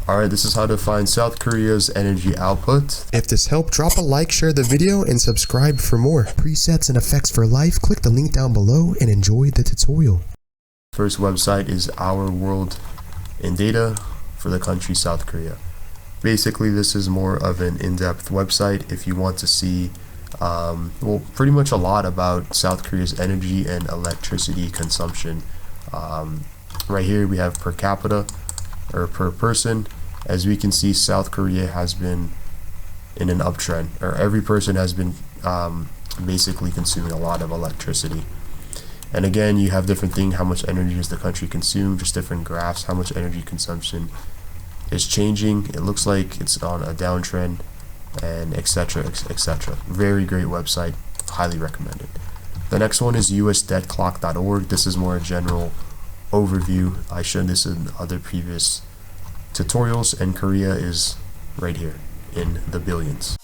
Alright, this is how to find South Korea's energy output. If this helped, drop a like, share the video, and subscribe for more. Presets and effects for life, click the link down below and enjoy the tutorial. First website is Our World in Data for the country South Korea. Basically, this is more of an in-depth website if you want to see well, pretty much a lot about South Korea's energy and electricity consumption. Right here we have per capita or per person. As we can see, South Korea has been in an uptrend, or every person has been basically consuming a lot of electricity. And again, you have different things, how much energy does the country consume, just different graphs, how much energy consumption is changing. It looks like it's on a downtrend, and etc, etc. Very great website, highly recommended. The next one is usdebtclock.org. This is more a general overview. I showed this in other previous tutorials, and Korea is right here in the billions.